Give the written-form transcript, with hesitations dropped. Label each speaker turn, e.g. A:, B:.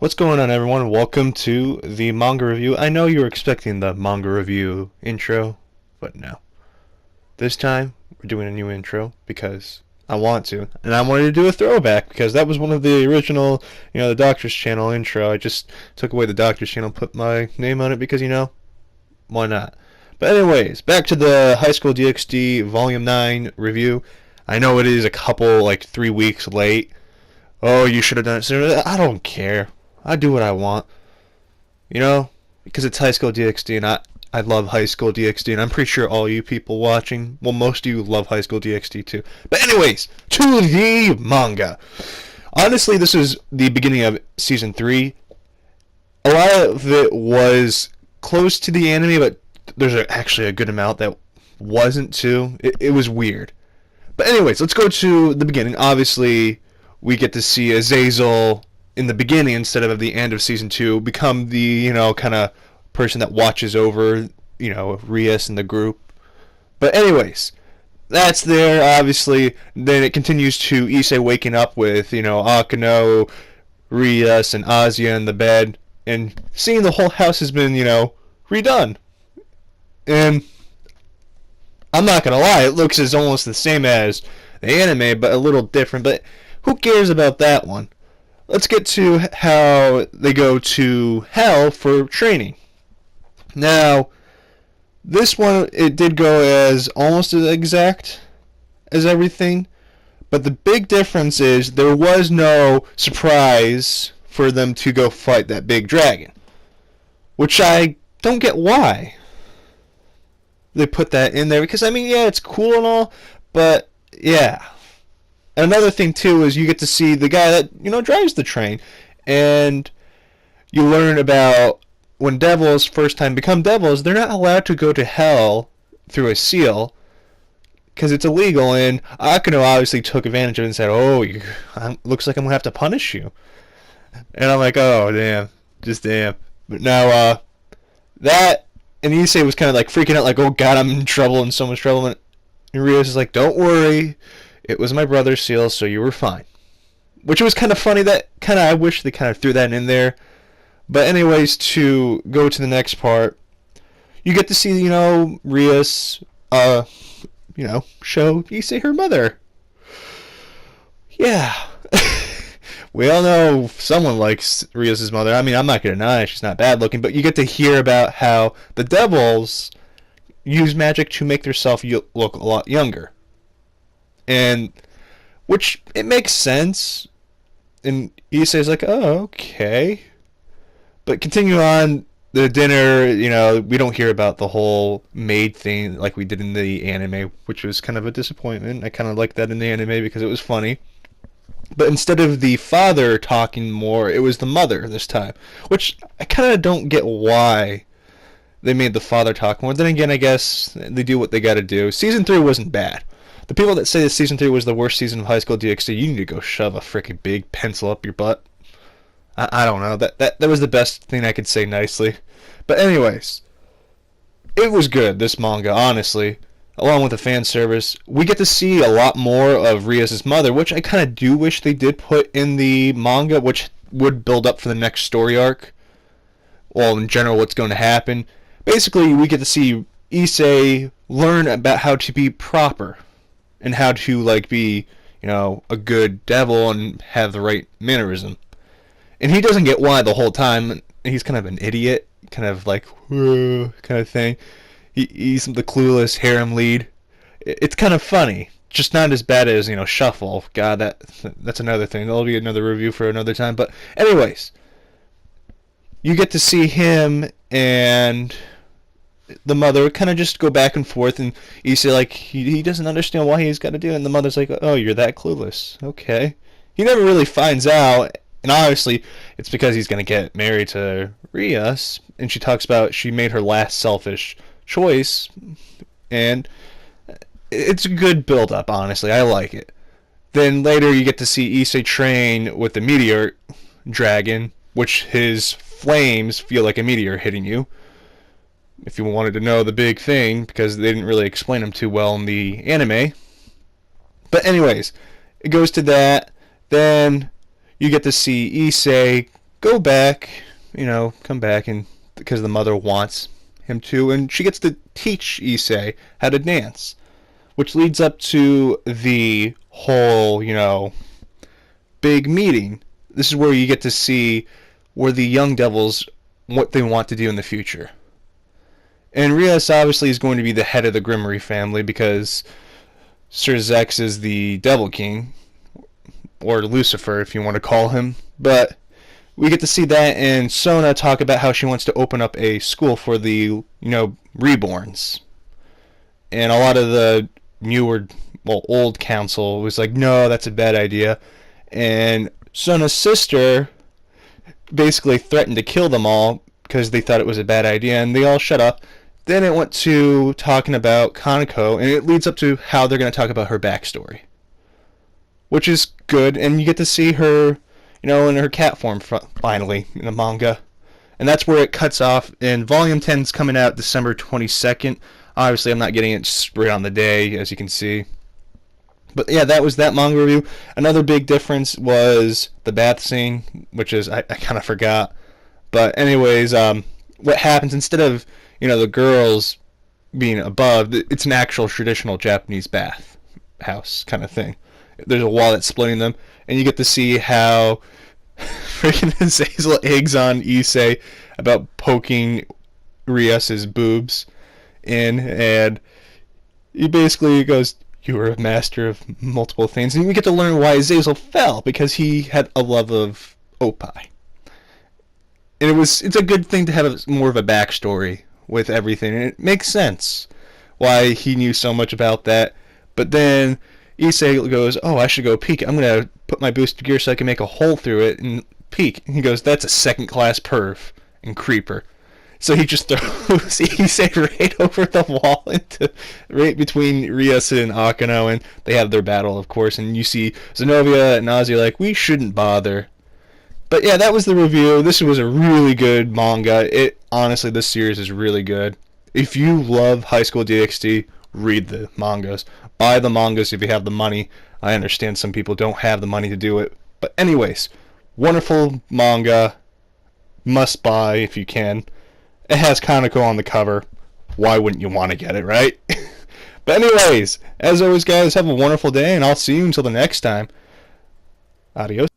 A: What's going on, everyone? Welcome to the manga review. I know you were expecting the manga review intro, but no. This time, we're doing a new intro because I want to. And I wanted to do a throwback because that was one of the original, the Doctor's Channel intro. I just took away the Doctor's Channel, put my name on it because, why not? But anyways, back to the High School DxD Vol.9 review. I know it is a couple, 3 weeks late. Oh, you should have done it sooner. I don't care. I do what I want, because it's High School DxD, and I love High School DxD, and I'm pretty sure all you people watching, well, most of you love High School DxD too. But anyways, to the manga. Honestly, this is the beginning of Season 3. A lot of it was close to the anime, but there's actually a good amount that wasn't too. It was weird. But anyways, let's go to the beginning. Obviously, we get to see Azazel in the beginning instead of the end of season 2 become the kind of person that watches over Rias and the group. But anyways, that's there. Obviously, then it continues to Issei waking up with Akano, Rias, and Azia in the bed, and seeing the whole house has been redone. And I'm not gonna lie, it looks as almost the same as the anime, but a little different. But who cares about that one? Let's get to how they go to hell for training. Now, this one, it did go as almost as exact as everything, but the big difference is there was no surprise for them to go fight that big dragon, which I don't get why they put that in there, because yeah, it's cool and all, but yeah. Another thing too is you get to see the guy that drives the train, and you learn about when devils first time become devils, they're not allowed to go to hell through a seal because it's illegal. And Akano obviously took advantage of it and said, "Oh, looks like I'm gonna have to punish you." And I'm like, "Oh, damn, just damn." But now that, and Issei was kind of freaking out, like, "Oh God, I'm in trouble, in so much trouble." And Rios is like, "Don't worry. It was my brother's seal, so you were fine." Which was kind of funny. I wish they kind of threw that in there. But anyways, to go to the next part, you get to see, Rias, show Issei her mother. Yeah. We all know someone likes Rias' mother. I'm not going to deny she's not bad looking, but you get to hear about how the devils use magic to make themselves look a lot younger. And which it makes sense, and Issei's like, "Oh, okay." But continue on the dinner. We don't hear about the whole maid thing like we did in the anime, which was kind of a disappointment. I kind of liked that in the anime because it was funny. But instead of the father talking more, it was the mother this time, which I kind of don't get why they made the father talk more. Then again, I guess they do what they got to do. Season 3 wasn't bad. The people that say that Season 3 was the worst season of High School DxD, you need to go shove a freaking big pencil up your butt. I don't know. That was the best thing I could say nicely. But anyways, it was good, this manga, honestly. Along with the fan service, we get to see a lot more of Rias' mother, which I kind of do wish they did put in the manga, which would build up for the next story arc. Well, in general, what's going to happen. Basically, we get to see Issei learn about how to be proper and how to be a good devil and have the right mannerism. And he doesn't get why the whole time. He's kind of an idiot, kind of kind of thing. He's the clueless harem lead. It's kind of funny, just not as bad as Shuffle. God, that's another thing. That'll be another review for another time. But anyways, you get to see him and the mother kind of just go back and forth, and Issei he doesn't understand why he's got to do it, and the mother's like, "Oh, you're that clueless, okay." He never really finds out, and obviously it's because he's gonna get married to Rias, and she talks about she made her last selfish choice, and it's a good build up. Honestly, I like it. Then later you get to see Issei train with the meteor dragon, which his flames feel like a meteor hitting you. If you wanted to know the big thing, because they didn't really explain them too well in the anime. But anyways, it goes to that. Then you get to see Issei go back, come back, and because the mother wants him to, and she gets to teach Issei how to dance, which leads up to the whole, big meeting. This is where you get to see where the young devils, what they want to do in the future. And Rias obviously is going to be the head of the Grimmery family because Sir Zex is the Devil King, or Lucifer if you want to call him. But we get to see that, and Sona talk about how she wants to open up a school for the, reborns. And a lot of the old council was like, no, that's a bad idea. And Sona's sister basically threatened to kill them all because they thought it was a bad idea, and they all shut up. Then it went to talking about Kaneko, and it leads up to how they're going to talk about her backstory, which is good, and you get to see her, in her cat form finally in the manga. And that's where it cuts off, and Volume 10 is coming out December 22nd. Obviously, I'm not getting it right on the day, as you can see. But yeah, that was that manga review. Another big difference was the bath scene, which is, I kind of forgot. But anyways, what happens, instead of, the girls being above, it's an actual traditional Japanese bath house kind of thing. There's a wall that's splitting them, and you get to see how freaking Azazel eggs on Issei about poking Rias's boobs in, and he basically goes, "You are a master of multiple things," and we get to learn why Azazel fell, because he had a love of opie. And it's a good thing to have more of a backstory with everything, and it makes sense why he knew so much about that. But then Issei goes, "Oh, I should go peek. I'm going to put my booster gear so I can make a hole through it and peek." And he goes, "That's a second-class perv and creeper." So he just throws Issei right over the wall, right between Rias and Akano, and they have their battle, of course. And you see Zenobia and Nazi like, "We shouldn't bother." But yeah, that was the review. This was a really good manga. Honestly, this series is really good. If you love High School DxD, read the mangas. Buy the mangas if you have the money. I understand some people don't have the money to do it. But anyways, wonderful manga. Must buy if you can. It has Kaneko on the cover. Why wouldn't you want to get it, right? But anyways, as always, guys, have a wonderful day, and I'll see you until the next time. Adios.